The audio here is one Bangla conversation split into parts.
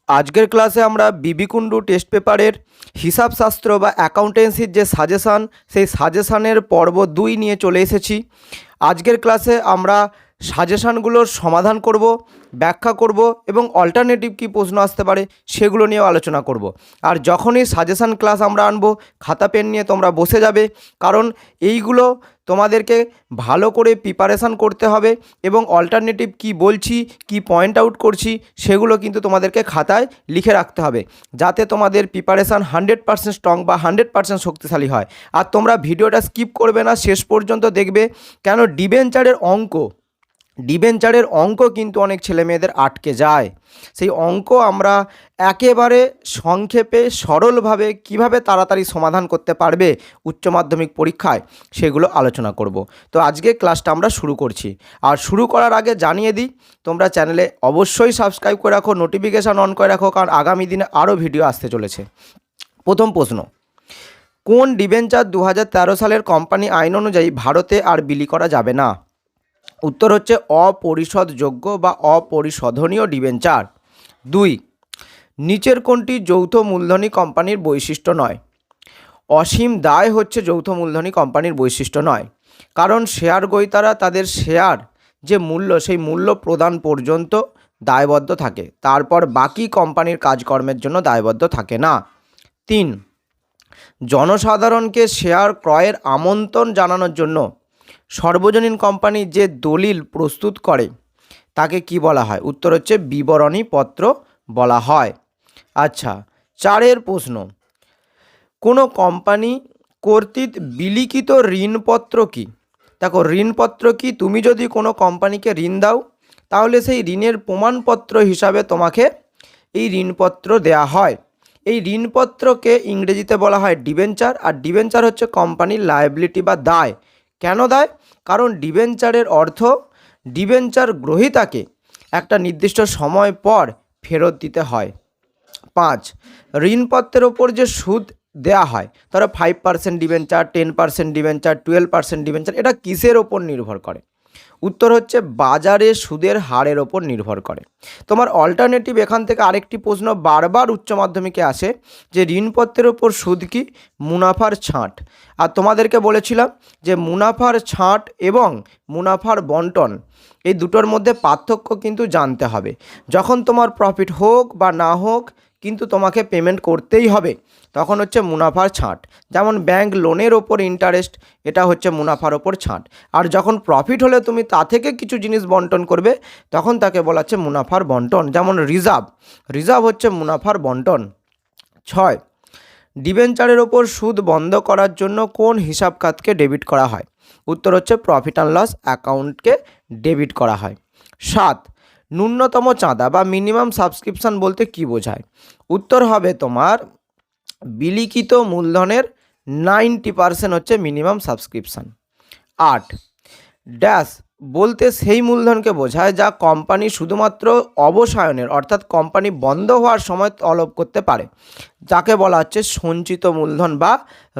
আজকের ক্লাসে আমরা বিবি কুন্ডু টেস্ট পেপারের হিসাবশাস্ত্র বা অ্যাকাউন্টেন্সির যে সাজেশান, সেই সাজেশানের পর্ব 2 নিয়ে চলে এসেছি। আজকের ক্লাসে আমরা সাজেশানগুলোর সমাধান করব, ব্যাখ্যা করব এবং অল্টারনেটিভ কী প্রশ্ন আসতে পারে সেগুলো নিয়েও আলোচনা করব। আর যখনই সাজেশান ক্লাস আমরা আনবো, খাতা পেন নিয়ে তোমরা বসে যাবে, কারণ এইগুলো তোমাদেরকে ভালো করে প্রিপারেশান করতে হবে এবং অল্টারনেটিভ কি বলছি, কি পয়েন্ট আউট করছি সেগুলো কিন্তু তোমাদেরকে খাতায় লিখে রাখতে হবে, যাতে তোমাদের প্রিপারেশান 100% স্ট্রং বা 100% শক্তিশালী হয়। আর তোমরা ভিডিওটা স্কিপ করবে না, শেষ পর্যন্ত দেখবে, কেন ডিবেঞ্চারের অঙ্ক কিন্তু অনেক ছেলেমেয়েদের আটকে যায়। সেই অঙ্ক আমরা একেবারে সংক্ষেপে সরলভাবে কিভাবে তাড়াতাড়ি সমাধান করতে পারবে উচ্চ মাধ্যমিক পরীক্ষায় সেগুলো আলোচনা করব। তো আজকে ক্লাসটা আমরা শুরু করছি। আর শুরু করার আগে জানিয়ে দিই, তোমরা চ্যানেলে অবশ্যই সাবস্ক্রাইব করে রাখো, নোটিফিকেশান অন করে রাখো, কারণ আগামী দিনে আরও ভিডিও আসতে চলেছে। প্রথম প্রশ্ন, কোন ডিবেঞ্চার 2013 সালের কোম্পানি আইন অনুযায়ী ভারতে আর বিলি করা যাবে না? উত্তর হচ্ছে অপরিশোধযোগ্য বা অপরিশোধনীয় ডিবেঞ্চার। 2, নিচের কোনটি যৌথ মূলধনী কোম্পানির বৈশিষ্ট্য নয়? অসীম দায় হচ্ছে যৌথ মূলধনী কোম্পানির বৈশিষ্ট্য নয়, কারণ শেয়ার গ্রহীতারা তাদের শেয়ার যে মূল্য, সেই মূল্য প্রদান পর্যন্ত দায়বদ্ধ থাকে, তারপর বাকি কোম্পানির কাজকর্মের জন্য দায়বদ্ধ থাকে না। 3, জনসাধারণকে শেয়ার ক্রয়ের আমন্ত্রণ জানানোর জন্য সর্বজনীন কোম্পানি যে দলিল প্রস্তুত করে তাকে কি বলা হয়? উত্তর হচ্ছে বিবরণী পত্র বলা হয়। আচ্ছা, 4 প্রশ্ন, কোনো কোম্পানি কর্তৃক বিলিখিত ঋণপত্র কি? দেখো, ঋণপত্র কি? তুমি যদি কোনো কোম্পানিকে ঋণ দাও, তাহলে সেই ঋণের প্রমাণপত্র হিসাবে তোমাকে এই ঋণপত্র দেয়া হয়। এই ঋণপত্রকে ইংরেজিতে বলা হয় ডিবেঞ্চার, আর ডিবেঞ্চার হচ্ছে কোম্পানির লায়াবিলিটি বা দায়। কেন দায়? কারণ ডিবেঞ্চারের অর্থ ডিবেঞ্চার গ্রহীতাকে একটা নির্দিষ্ট সময় পর ফেরত দিতে হয়। 5, ঋণপত্রের ওপর যে সুদ দেয়া হয়, ধরো 5% ডিবেঞ্চার, 10% ডিবেঞ্চার, 12% ডিবেঞ্চার, এটা কিসের ওপর নির্ভর করে? উত্তর হচ্ছে বাজারে সুদের হারের ওপর নির্ভর করে। তোমার অল্টারনেটিভ এখান থেকে আরেকটি প্রশ্ন বারবার উচ্চ মাধ্যমিকে আসে, যে ঋণপত্রের ওপর সুদ কি? মুনাফার ছাঁট। আর তোমাদেরকে বলেছিলাম যে মুনাফার ছাঁট এবং মুনাফার বন্টন, এই দুটোর মধ্যে পার্থক্য কিন্তু জানতে হবে। যখন তোমার প্রফিট হোক বা না হোক, কিন্তু তোমাকে পেমেন্ট করতেই হবে, তখন হচ্ছে মুনাফার ছাঁট। যেমন ব্যাংক লোনের ওপর ইন্টারেস্ট, এটা হচ্ছে মুনাফার ওপর ছাঁট। আর যখন প্রফিট হলে তুমি তা থেকে কিছু জিনিস বন্টন করবে, তখন তাকে বলা হচ্ছে মুনাফার বন্টন। যেমন রিজার্ভ হচ্ছে মুনাফার বন্টন। 6, ডিবেঞ্চারের ওপর সুদ বন্ধ করার জন্য কোন হিসাব খাতকে ডেবিট করা হয়? উত্তর হচ্ছে প্রফিট অ্যান্ড লস অ্যাকাউন্টকে ডেবিট করা হয়। 7, ন্যূনতম চাঁদা বা মিনিমাম সাবস্ক্রিপশন বলতে কি বোঝায়? উত্তর হবে তোমার বিলিখিত মূলধনের 90% হচ্ছে মিনিমাম সাবস্ক্রিপশন। 8, ড্যাশ বলতে সেই মূলধনকে বোঝায় যা কোম্পানি শুধুমাত্র অবসায়নের, অর্থাৎ কোম্পানি বন্ধ হওয়ার সময় তলব করতে পারে, যাকে বলা হচ্ছে সঞ্চিত মূলধন বা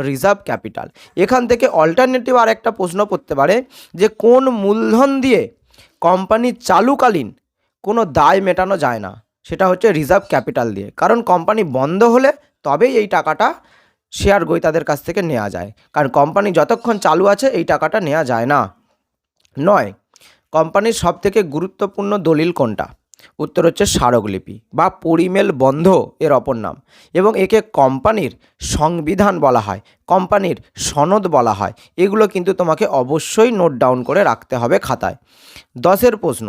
রিজার্ভ ক্যাপিটাল। এখান থেকে অল্টারনেটিভ আর একটা প্রশ্ন করতে পারে, যে কোন মূলধন দিয়ে কোম্পানি চালুকালীন কোনো দায় মেটানো যায় না? সেটা হচ্ছে রিজার্ভ ক্যাপিটাল দিয়ে, কারণ কোম্পানি বন্ধ হলে তবেই এই টাকাটা শেয়ার গ্রহীতাদের কাছ থেকে নেওয়া যায়, কারণ কোম্পানি যতক্ষণ চালু আছে এই টাকাটা নেওয়া যায় না। 9, কোম্পানির সবথেকে গুরুত্বপূর্ণ দলিল কোনটা? উত্তর হচ্ছে স্মারকলিপি বা পরিমেল বন্ধ এর অপর নাম, এবং একে কোম্পানির সংবিধান বলা হয়, কোম্পানির সনদ বলা হয়। এগুলো কিন্তু তোমাকে অবশ্যই নোট ডাউন করে রাখতে হবে খাতায়। 10 প্রশ্ন,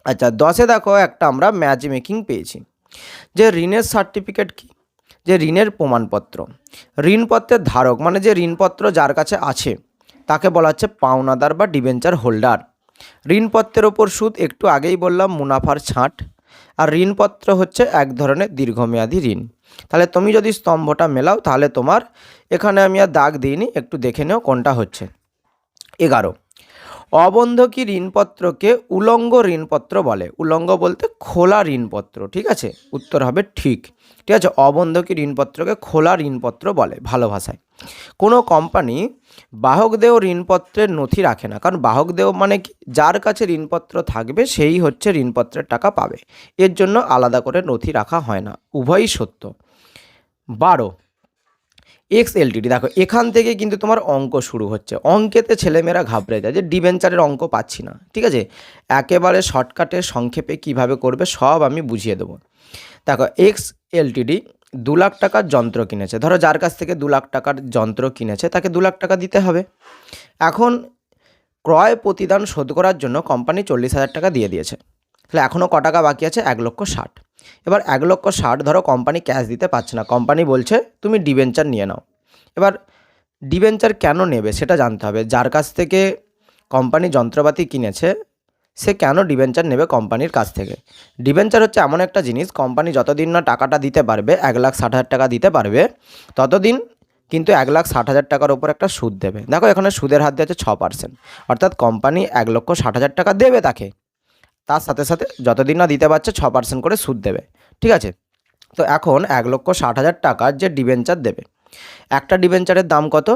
আচ্ছা 10 দেখো, একটা আমরা ম্যাচ মেকিং পেয়েছি, যে ঋণের সার্টিফিকেট কি? যে ঋণের প্রমাণপত্র। ঋণপত্রের ধারক মানে যে ঋণপত্র যার কাছে আছে তাকে বলা হচ্ছে পাওনাদার বা ডিবেঞ্চার হোল্ডার। ঋণপত্রের ওপর সুদ একটু আগেই বললাম মুনাফার ছাঁট। আর ঋণপত্র হচ্ছে এক ধরনের দীর্ঘমেয়াদী ঋণ। তাহলে তুমি যদি স্তম্ভটা মেলাও, তাহলে তোমার এখানে আমি আর দাগ দিইনি, একটু দেখে নেও কোনটা হচ্ছে। 11, অবন্ধকি ঋণপত্রকে উলঙ্গ ঋণপত্র বলে। উলঙ্গ বলতে খোলা ঋণপত্র, ঠিক আছে, উত্তর হবে ঠিক। ঠিক আছে, অবন্ধকি ঋণপত্রকে খোলা ঋণপত্র বলে ভালো ভাষায়। কোনো কোম্পানি বাহক দেয় ঋণপত্রের নথি রাখে না, কারণ বাহক দেয় মানে কি, যার কাছে ঋণপত্র থাকবে সেই হচ্ছে ঋণপত্রের টাকা পাবে, এর জন্য আলাদা করে নথি রাখা হয় না, উভয়ই সত্য। 12 XLTD, দেখো এখান থেকে কিন্তু তোমার অঙ্ক শুরু হচ্ছে। অঙ্কেতে ছেলেমেয়েরা ঘাবড়ে যায় যে ডিবেঞ্চারের অঙ্ক পাচ্ছি না, ঠিক আছে, একেবারে শর্টকাটে সংক্ষেপে কিভাবে করবে সব আমি বুঝিয়ে দেবো। দেখো XLTD 2 লাখ টাকার যন্ত্র কিনেছে, ধরো যার কাছ থেকে 2 লাখ টাকার যন্ত্র কিনেছে তাকে 2 লাখ টাকা দিতে হবে। এখন ক্রয় প্রতিদান শোধ করার জন্য কোম্পানি 40,000 টাকা দিয়ে দিয়েছে, তাহলে এখনও ক টাকা বাকি আছে? 1,60,000। এবার 1,60,000 ধরো কোম্পানি ক্যাশ দিতে পারছে না, কোম্পানি বলছে তুমি ডিবেঞ্চার নিয়ে নাও। এবার ডিবেঞ্চার কেন নেবে সেটা জানতে হবে। যার কাছ থেকে কোম্পানি যন্ত্রপাতি কিনেছে সে কেন ডিবেঞ্চার নেবে কোম্পানির কাছ থেকে? ডিবেঞ্চার হচ্ছে এমন একটা জিনিস, কোম্পানি যতদিন না টাকাটা দিতে পারবে, 1,60,000 টাকা দিতে পারবে, ততদিন কিন্তু 1,60,000 টাকার ওপর একটা সুদ দেবে। দেখো এখানে সুদের হার দিয়ে আছে 6%, অর্থাৎ কোম্পানি 1,60,000 টাকা দেবে তাকে, তার সাথে সাথে যতদিন না দিতে পারছে 6% করে সুদ দেবে, ঠিক আছে। তো এখন 1,60,000 টাকার যে ডিবেঞ্চার দেবে, একটা ডিবেঞ্চারের দাম কত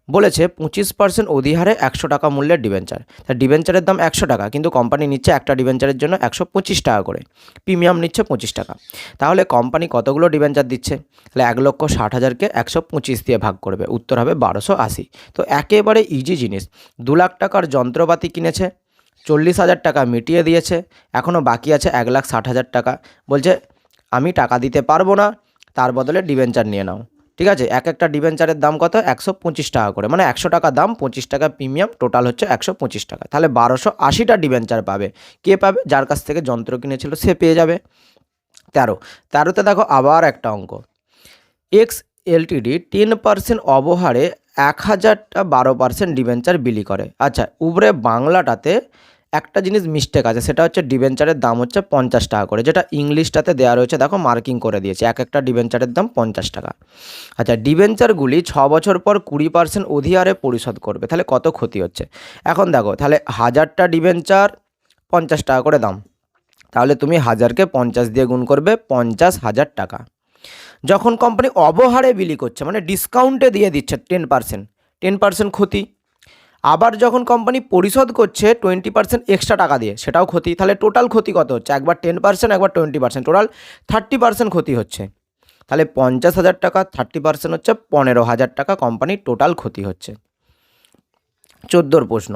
বলেছে? 25% অধিহারে 100 টাকা মূল্যের ডিবেঞ্চার। তা ডিবেঞ্চারের দাম 100 টাকা, কিন্তু কোম্পানি নিচ্ছে একটা ডিবেঞ্চারের জন্য 125 টাকা করে, প্রিমিয়াম নিচ্ছে 25 টাকা। তাহলে কোম্পানি কতগুলো ডিবেঞ্চার দিচ্ছে? তাহলে 1,60,000কে 125 দিয়ে ভাগ করবে, উত্তর হবে 1,280। তো একেবারে ইজি জিনিস। 2 লাখ টাকার যন্ত্রপাতি কিনেছে, 40,000 টাকা মিটিয়ে দিয়েছে, এখনও বাকি আছে 1,60,000 টাকা। বলছে আমি টাকা দিতে পারবো না, তার বদলে ডিবেঞ্চার নিয়ে নাও, ঠিক আছে। এক একটা ডিবেঞ্চারের দাম কত? 125 টাকা করে, মানে 100 টাকা দাম, 25 টাকা প্রিমিয়াম, টোটাল হচ্ছে 125 টাকা। তাহলে 1,280টা ডিবেঞ্চার পাবে। কে পাবে? যার কাছ থেকে যন্ত্র কিনেছিল সে পেয়ে যাবে। 13তে দেখো আবার একটা অঙ্ক। XLTD 10% অবহারে 1,000টা 12% ডিবেঞ্চার বিলি করে। আচ্ছা, উপরে বাংলাটাতে একটা জিনিস মিস্টেক আছে, সেটা হচ্ছে ডিবেঞ্চারের দাম হচ্ছে 50 টাকা করে, যেটা ইংলিশটাতে দেওয়া রয়েছে, দেখো মার্কিং করে দিয়েছে, এক একটা ডিবেঞ্চারের দাম 50 টাকা। আচ্ছা, ডিবেঞ্চারগুলি 6 বছর পর 20% অধিহারে পরিশোধ করবে, তাহলে কত ক্ষতি হচ্ছে? এখন দেখো, তাহলে 1,000টা ডিবেঞ্চার 50 টাকা করে দাম, তাহলে তুমি 1,000কে 50 দিয়ে গুণ করবে, 50,000 টাকা। যখন কোম্পানি অবহারে বিলি করছে, মানে ডিসকাউন্টে দিয়ে দিচ্ছে 10% ক্ষতি। আবার যখন কোম্পানি পরিশোধ করছে 20% এক্সট্রা টাকা দিয়ে, সেটাও ক্ষতি। তাহলে টোটাল ক্ষতি কত হচ্ছে? একবার 10%, একবার 20%, টোটাল 30% ক্ষতি হচ্ছে। তাহলে 50,000 টাকা 30% হচ্ছে 15,000 টাকা কোম্পানির টোটাল ক্ষতি হচ্ছে। 14 প্রশ্ন,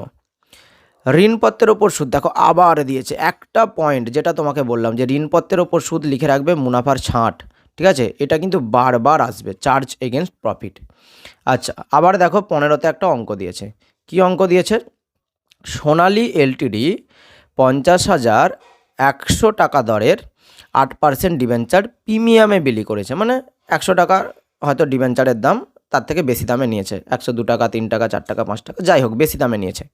ঋণপত্রের ওপর সুদ। দেখো আবার দিয়েছে একটা পয়েন্ট, যেটা তোমাকে বললাম যে ঋণপত্রের ওপর সুদ লিখে রাখবে মুনাফার ছাঁট, ঠিক আছে, এটা কিন্তু বারবার আসবে, চার্জ এগেনস্ট প্রফিট। আচ্ছা, আবার দেখো 15তে একটা অঙ্ক দিয়েছে। কি অঙ্ক দিয়েছে? সোনালী এলটিডি 50,100 টাকা দরের 8% ডিবেঞ্চার প্রিমিয়ামে বিলি করেছে, মানে 100 টাকার হয়তো ডিবেঞ্চারের দাম, তার থেকে বেশি দামে নিয়েছে, 102 টাকা, 3 টাকা, 4 টাকা, 5 টাকা, যাই হোক বেশি দামে নিয়েছে।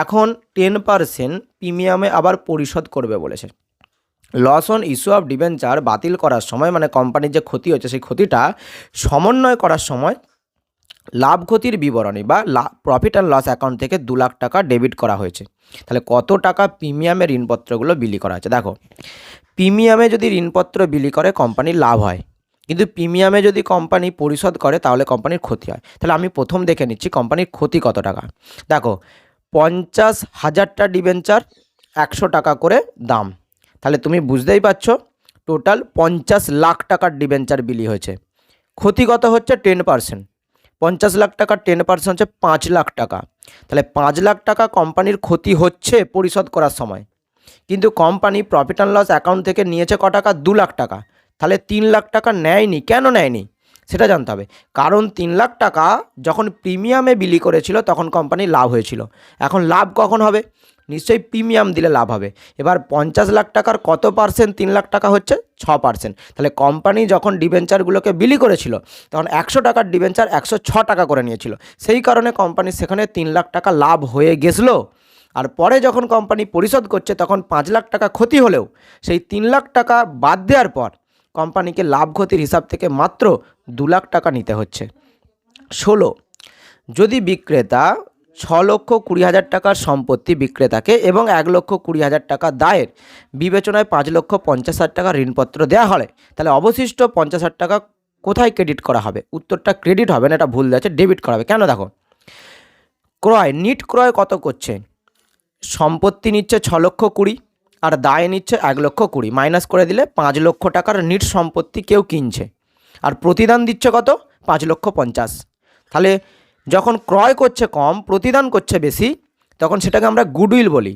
এখন 10% প্রিমিয়ামে আবার পরিশোধ করবে বলেছে। Loss on issue of debenture বাতিল করার সময়, মানে কোম্পানির যে ক্ষতি হচ্ছে সেই ক্ষতিটা সমন্বয় করার সময় লাভ ক্ষতির বিবরণী বা প্রফিট অ্যান্ড লস অ্যাকাউন্ট থেকে 2 লাখ টাকা ডেবিট করা হয়েছে। তাহলে কত টাকা প্রিমিয়ামে ঋণপত্রগুলো বিলি করা হয়েছে? দেখো, প্রিমিয়ামে যদি ঋণপত্র বিলি করে কোম্পানির লাভ হয়, কিন্তু প্রিমিয়ামে যদি কোম্পানি পরিশোধ করে তাহলে কোম্পানির ক্ষতি হয়। তাহলে আমি প্রথম দেখে নিচ্ছি কোম্পানির ক্ষতি কত টাকা। দেখো, 50,000টা ডিবেঞ্চার 100 টাকা করে দাম, তাহলে তুমি বুঝতেই পারছো টোটাল 50 লাখ টাকার ডিবেঞ্চার বিলি হয়েছে। ক্ষতি কত হচ্ছে? 10%। 50 লাখ টাকার 10% হচ্ছে 5 লাখ টাকা। তাহলে 5 লাখ টাকা কোম্পানির ক্ষতি হচ্ছে পরিশোধ করার সময়, কিন্তু company profit and loss account থেকে নিয়েছে ক টাকা? 2 লাখ টাকা। তাহলে 3 লাখ টাকা নেয়নি, কেন নেয়নি সেটা জানতে হবে। কারণ 3 লাখ টাকা যখন প্রিমিয়ামে বিলি করেছিল তখন কোম্পানির লাভ হয়েছিল, এখন লাভ কখন হবে? নিশ্চয়ই প্রিমিয়াম দিলে লাভ হবে। এবার 50 লাখ টাকার কত পার্সেন্ট 3 লাখ টাকা হচ্ছে? 6%। তাহলে কোম্পানি যখন ডিবেঞ্চারগুলোকে বিলি করেছিল তখন 100 টাকার ডিবেঞ্চার 106 টাকা করে নিয়েছিল, সেই কারণে কোম্পানির সেখানে 3 লাখ টাকা লাভ হয়ে গেছিলো। আর পরে যখন কোম্পানি পরিশোধ করছে তখন 5 লাখ টাকা ক্ষতি হলেও সেই 3 লাখ টাকা বাদ দেওয়ার পর কোম্পানিকে লাভ ক্ষতির হিসাব থেকে মাত্র 2 লাখ টাকা নিতে হচ্ছে। 16, যদি বিক্রেতা 6,20,000 টাকার সম্পত্তি বিক্রেতাকে এবং 1,20,000 টাকা দায়ের বিবেচনায় 5,50,000 টাকা ঋণপত্র দেওয়া হলে তাহলে অবশিষ্ট 50,000 টাকা কোথায় ক্রেডিট করা হবে? উত্তরটা ক্রেডিট হবে না, এটা ভুল যাচ্ছে, ডেবিট করা হবে। কেন? দেখো, নিট ক্রয় কত করছে? সম্পত্তি নিচ্ছে 6,20,000 আর দায় নিচ্ছে 1,20,000, মাইনাস করে দিলে 5,00,000 টাকার নিট সম্পত্তি কেউ কিনছে, আর প্রতিদান দিচ্ছে কত? 5,50,000। তাহলে যখন ক্রয় করছে কম, প্রতিদান করছে বেশি, তখন সেটাকে আমরা গুডউইল বলি।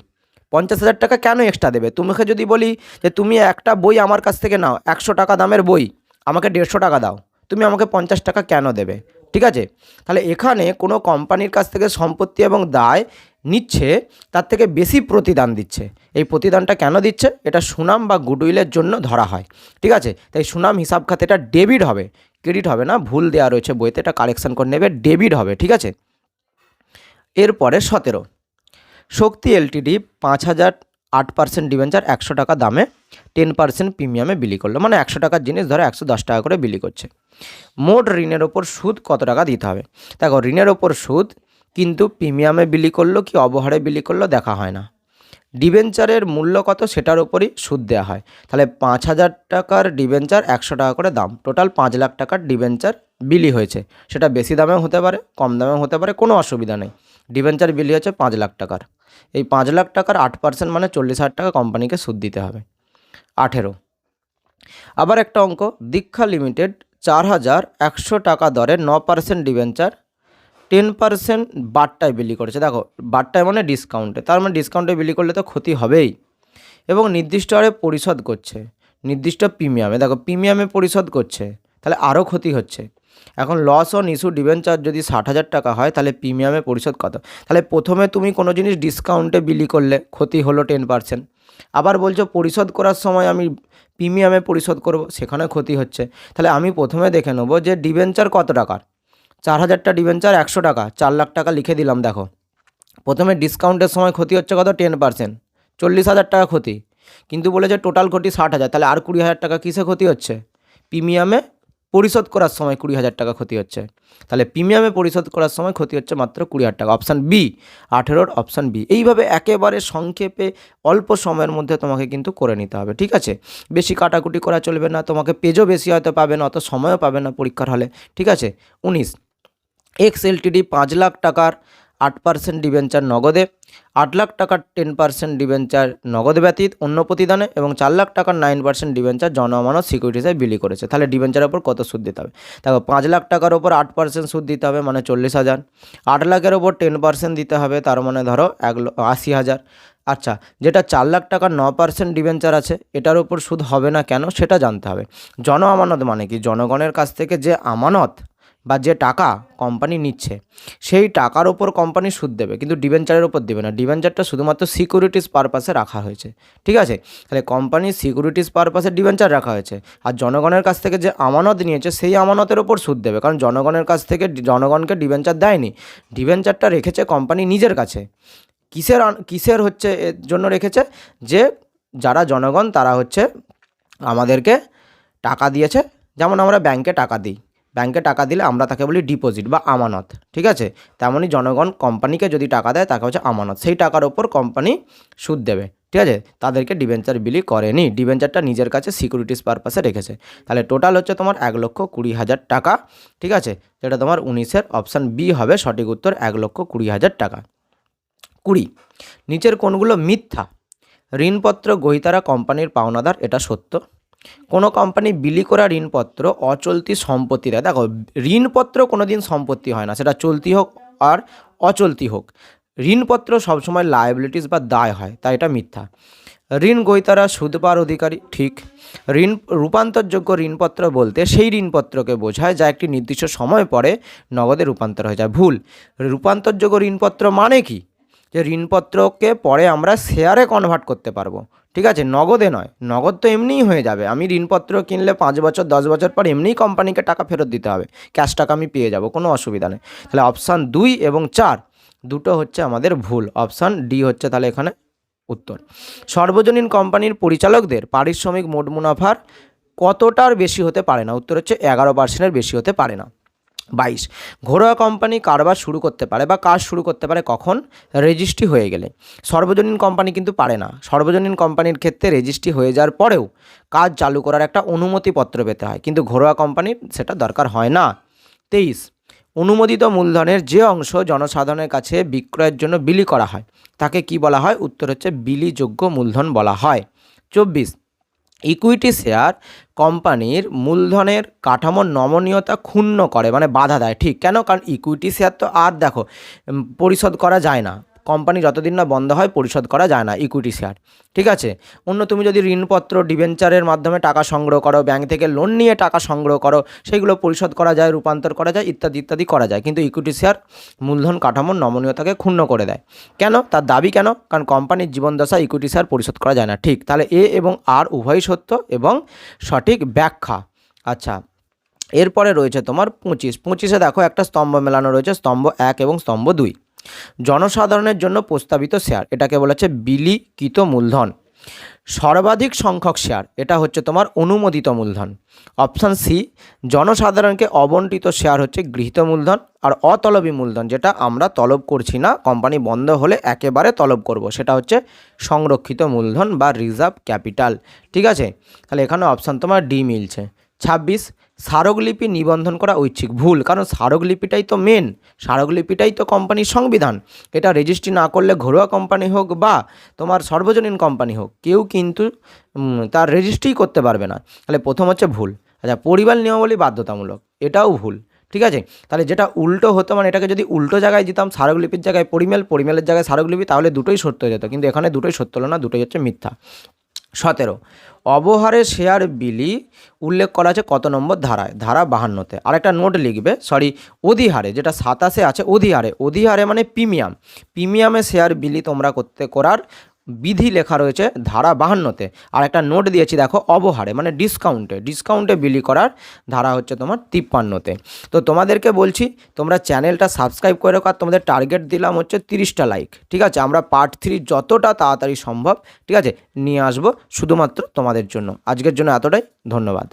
50,000 টাকা কেন এক্সট্রা দেবে? তোমাকে যদি বলি যে তুমি একটা বই আমার কাছ থেকে নাও, 100 টাকা দামের বই, আমাকে 150 টাকা দাও, তুমি আমাকে 50 টাকা কেন দেবে? ঠিক আছে, তাহলে এখানে কোনো কোম্পানির কাছ থেকে সম্পত্তি এবং দায় নিচ্ছে, তার থেকে বেশি প্রতিদান দিচ্ছে। এই প্রতিদানটা কেন দিচ্ছে? এটা সুনাম বা গুডউইলের জন্য ধরা হয়। ঠিক আছে, তাই সুনাম হিসাব খাতে এটা ডেবিট হবে, ক্রেডিট হবে না। ভুল দেওয়া রয়েছে বইতে, এটা কারেকশন করে নেবে, ডেবিট হবে। ঠিক আছে, এরপরে 17, শক্তি এলটিডি 5,000 8% ডিবেঞ্চার 100 টাকা দামে 10% প্রিমিয়ামে বিলি করলো, মানে 100 টাকার জিনিস ধরো 110 টাকা করে বিলি করছে। মোট ঋণের ওপর সুদ কত টাকা দিতে হবে? দেখো, ঋণের ওপর সুদ কিন্তু প্রিমিয়ামে বিলি করলো কি অবহারে বিলি করলো দেখা হয় না। ডিবেঞ্চারের মূল্য কত সেটার উপরই সুদ দেওয়া হয়। তাহলে 5,000 টাকার ডিবেঞ্চার 100 টাকা করে দাম, টোটাল 5,00,000 টাকার ডিবেঞ্চার বিলি হয়েছে। সেটা বেশি দামেও হতে পারে, কম দামেও হতে পারে, কোনো অসুবিধা নেই। ডিবেঞ্চার বিলি হচ্ছে 5,00,000 টাকার। এই 5,00,000 টাকার 8% মানে 40,000 টাকা কোম্পানিকে সুদ দিতে হবে। 18, আবার একটা অঙ্ক, দীক্ষা লিমিটেড 4,100 টাকা দরে 9% ডিবেঞ্চার 10% বারটায় বিলি করেছে। দেখো, বারটায় মানে ডিসকাউন্টে, তার মানে ডিসকাউন্টে বিলি করলে তো ক্ষতি হবেই, এবং নির্দিষ্ট হারে পরিশোধ করছে, নির্দিষ্ট প্রিমিয়ামে। দেখো, প্রিমিয়ামে পরিশোধ করছে, তাহলে আরও ক্ষতি হচ্ছে। এখন লস অন ইস্যু ডিবেঞ্চার যদি 60,000 টাকা হয়, তাহলে প্রিমিয়ামে পরিশোধ কত? তাহলে প্রথমে তুমি কোনো জিনিস ডিসকাউন্টে বিলি করলে ক্ষতি হলো 10%, আবার বলছো পরিশোধ করার সময় আমি প্রিমিয়ামে পরিশোধ করব, সেখানে ক্ষতি হচ্ছে। তাহলে আমি প্রথমে দেখে নেবো যে ডিবেঞ্চার কত টাকার। 4,000টা ডিবেঞ্চার 100 টাকা, 4,00,000 টাকা লিখে দিলাম। দেখো, প্রথমে ডিসকাউন্টের সময় ক্ষতি হচ্ছে কত? 10%, 40,000 টাকা ক্ষতি, কিন্তু বলেছে টোটাল ক্ষতি 60,000, তাহলে আর 20,000 টাকা কিসে ক্ষতি হচ্ছে? প্রিমিয়ামে পরিশোধ করার সময় 20,000 টাকা ক্ষতি হচ্ছে। তাহলে প্রিমিয়ামে পরিশোধ করার সময় ক্ষতি হচ্ছে মাত্র 20,000 টাকা। Option B, 18 option B. এইভাবে একেবারে সংক্ষেপে অল্প সময়ের মধ্যে তোমাকে কিন্তু করে নিতে হবে। ঠিক আছে, বেশি কাটাকুটি করা চলবে না, তোমাকে পেজও বেশি হয়তো পাবে না, অত সময়ও পাবে না পরীক্ষার হলে। ঠিক আছে, 19, এক্স এলটিডি 5,00,000 টাকার 8% ডিবেঞ্চার নগদে, 8,00,000 টাকার 10% ডিবেঞ্চার নগদ ব্যতীত অন্য প্রতিদানে, এবং 4,00,000 টাকার 9% ডিবেঞ্চার জনমানত সিকিউরিটি হিসেবে বিলি করেছে। তাহলে ডিবেঞ্চারের ওপর কত সুদ দিতে হবে? দেখো, 5,00,000 টাকার ওপর 8% সুদ দিতে হবে, মানে 40,000। 8,00,000-এর ওপর 10% দিতে হবে, তার মানে ধরো 80,000। আচ্ছা, যেটা 4,00,000 টাকার 9% ডিবেঞ্চার আছে, এটার ওপর সুদ হবে না কেন সেটা জানতে হবে। জন আমানত মানে কি? জনগণের কাছ থেকে যে আমানত বা যে টাকা কোম্পানি নিচ্ছে, সেই টাকার ওপর কোম্পানি সুদ দেবে, কিন্তু ডিবেঞ্চারের ওপর দেবে না। ডিবেঞ্চারটা শুধুমাত্র সিকিউরিটিস পারপাসে রাখা হয়েছে। ঠিক আছে, তাহলে কোম্পানি সিকিউরিটিস পারপাসে ডিবেঞ্চার রাখা হয়েছে, আর জনগণের কাছ থেকে যে আমানত নিয়েছে সেই আমানতের ওপর সুদ দেবে, কারণ জনগণের কাছ থেকে জনগণকে ডিবেঞ্চার দেয়নি, ডিবেঞ্চারটা রেখেছে কোম্পানি নিজের কাছে। কিসের হচ্ছে এর জন্য রেখেছে? যে যারা জনগণ তারা হচ্ছে আমাদেরকে টাকা দিয়েছে, যেমন আমরা ব্যাংকে টাকা দিই, ব্যাংকে টাকা দিলে আমরা তাকে বলি ডিপোজিট বা আমানত। ঠিক আছে, তেমনই জনগণ কোম্পানিকে যদি টাকা দেয় তাকে হচ্ছে আমানত, সেই টাকার ওপর কোম্পানি সুদ দেবে। ঠিক আছে, তাদেরকে ডিবেঞ্চার বিলি করেনি, ডিবেঞ্চারটা নিজের কাছে সিকিউরিটিস পারপাসে রেখেছে। তাহলে টোটাল হচ্ছে তোমার 1,20,000 টাকা। ঠিক আছে, যেটা তোমার 19-এর অপশান বি হবে সঠিক উত্তর, 1,20,000 টাকা। 20, নিচের কোনগুলো মিথ্যা? ঋণপত্র গ্রহীতারা কোম্পানির পাওনাদার, এটা সত্য। কোনো কোম্পানি বিলি করা ঋণপত্র অচলতি সম্পত্তি দেয়। দেখো, ঋণপত্র কোনো দিন সম্পত্তি হয় না, সেটা চলতি হোক আর অচলতি হোক। ঋণপত্র সবসময় লায়াবিলিটিস বা দায় হয়, তাই এটা মিথ্যা। ঋণ গ্রহীতারা সুদ পাওয়ার অধিকারী, ঠিক। ঋণ রূপান্তরযোগ্য ঋণপত্র বলতে সেই ঋণপত্রকে বোঝায় যা একটি নির্দিষ্ট সময় পরে নগদে রূপান্তর হয়ে যায়। ভুল। রূপান্তরযোগ্য ঋণপত্র মানে কি? যে ঋণপত্রকে পরে আমরা শেয়ারে কনভার্ট করতে পারবো। ঠিক আছে, নগদে নয়। নগদ তো এমনিই হয়ে যাবে, আমি ঋণপত্র কিনলে 5 বছর 10 বছর পর এমনিই কোম্পানিকে টাকা ফেরত দিতে হবে, ক্যাশ টাকা আমি পেয়ে যাব, কোনো অসুবিধা নেই। তাহলে অপশান 2 এবং 4 দুটো হচ্ছে আমাদের ভুল, অপশান ডি হচ্ছে তাহলে এখানে উত্তর। সর্বজনীন কোম্পানির পরিচালকদের পারিশ্রমিক মোট মুনাফার কতটার বেশি হতে পারে না? উত্তর হচ্ছে 11%-এর বেশি হতে পারে না। 22, ঘরোয়া কোম্পানি কারবার শুরু করতে পারে বা কাজ শুরু করতে পারে কখন? রেজিস্ট্রি হয়ে গেলে। সর্বজনীন কোম্পানি কিন্তু পারে না। সর্বজনীন কোম্পানির ক্ষেত্রে রেজিস্ট্রি হয়ে যাওয়ার পরেও কাজ চালু করার একটা অনুমতিপত্র পেতে হয়, কিন্তু ঘরোয়া কোম্পানির সেটা দরকার হয় না। 23, অনুমোদিত মূলধনের যে অংশ জনসাধারণের কাছে বিক্রয়ের জন্য বিলি করা হয় তাকে কি বলা হয়? উত্তর হচ্ছে বিলিযোগ্য মূলধন বলা হয়। 24, ইকুইটি শেয়ার কোম্পানির মূলধনের কাঠামোর নমনীয়তা ক্ষুণ্ণ করে, মানে বাধা দেয়। ঠিক কেন? কারণ ইকুইটি শেয়ার তো আর দেখো পরিশোধ করা যায় না, কোম্পানি যতদিন না বন্ধ হয় পরিশোধ করা যায় না ইকুইটি শেয়ার। ঠিক আছে, অন্য তুমি যদি ঋণপত্র ডিবেঞ্চারের মাধ্যমে টাকা সংগ্রহ করো, ব্যাংক থেকে লোন নিয়ে টাকা সংগ্রহ করো, সেইগুলো পরিশোধ করা যায়, রূপান্তর করা যায়, ইত্যাদি ইত্যাদি করা যায়, কিন্তু ইকুইটি শেয়ার মূলধন কাঠামোর নমনীয়তাকে ক্ষুণ্ণ করে দেয়। কেন? তার দাবি কেন? কারণ কোম্পানির জীবনদশা ইকুইটি শেয়ার পরিশোধ করা যায় না। ঠিক, তাহলে এ এবং আর উভয়ই সত্য এবং সঠিক ব্যাখ্যা। আচ্ছা, এরপরে রয়েছে তোমার 25। 25-এ দেখো একটা স্তম্ভ মেলানো রয়েছে, স্তম্ভ 1 এবং স্তম্ভ 2। জনসাধারণের জন্য প্রস্তাবিত শেয়ার, এটাকে বলা হচ্ছে বিলিখিত মূলধন। সর্বাধিক সংখ্যক শেয়ার, এটা হচ্ছে তোমার অনুমোদিত মূলধন। অপশান সি, জনসাধারণকে অবন্টিত শেয়ার হচ্ছে গৃহীত মূলধন। আর অতলবী মূলধন, যেটা আমরা তলব করছি না, কোম্পানি বন্ধ হলে একেবারে তলব করব, সেটা হচ্ছে সংরক্ষিত মূলধন বা রিজার্ভ ক্যাপিটাল। ঠিক আছে, তাহলে এখানে অপশান তোমার ডি মিলছে। 26, স্মারকলিপি নিবন্ধন করা ঐচ্ছিক। ভুল, কারণ স্মারকলিপিটাই তো মেন, স্মারকলিপিটাই তো কোম্পানির সংবিধান। এটা রেজিস্ট্রি না করলে ঘরোয়া কোম্পানি হোক বা তোমার সর্বজনীন কোম্পানি হোক, কেউ কিন্তু তার রেজিস্ট্রি করতে পারবে না। তাহলে প্রথম হচ্ছে ভুল। আচ্ছা, পরিবার নিয়মাবলী বাধ্যতামূলক, এটাও ভুল। ঠিক আছে, তাহলে যেটা উল্টো হতো, মানে এটাকে যদি উল্টো জায়গায় দিতাম, স্মারকলিপির জায়গায় পরিমেল, পরিমেলের জায়গায় স্মারকলিপি, তাহলে দুটোই সত্য হয়ে যেত, কিন্তু এখানে দুটোই সত্য হলো না, দুটোই হচ্ছে মিথ্যা। 17, অবহারে শেয়ার বিলি উল্লেখ করা আছে কত নম্বর ধারায়? ধারা 52-তে। আর একটা নোট লিখবে, সরি, অধিহারে, যেটা 27-এ আছে অধিহারে। অধিহারে মানে প্রিমিয়াম, প্রিমিয়ামে শেয়ার বিলি তোমরা করার বিধি লেখা রয়েছে ধারা 52-তে। আর একটা নোট দিয়েছি দেখো, অবহারে মানে ডিসকাউন্টে বিলি করার ধারা হচ্ছে তোমার 53-তে। তো তোমাদেরকে বলছি তোমরা চ্যানেলটা সাবস্ক্রাইব করে রাখো, আর তোমাদের টার্গেট দিলাম হচ্ছে 30টা লাইক। ঠিক আছে, আমরা পার্ট 3 যতটা তাড়াতাড়ি সম্ভব, ঠিক আছে, নিয়ে আসবো শুধুমাত্র তোমাদের জন্য। আজকের জন্য এতটাই, ধন্যবাদ।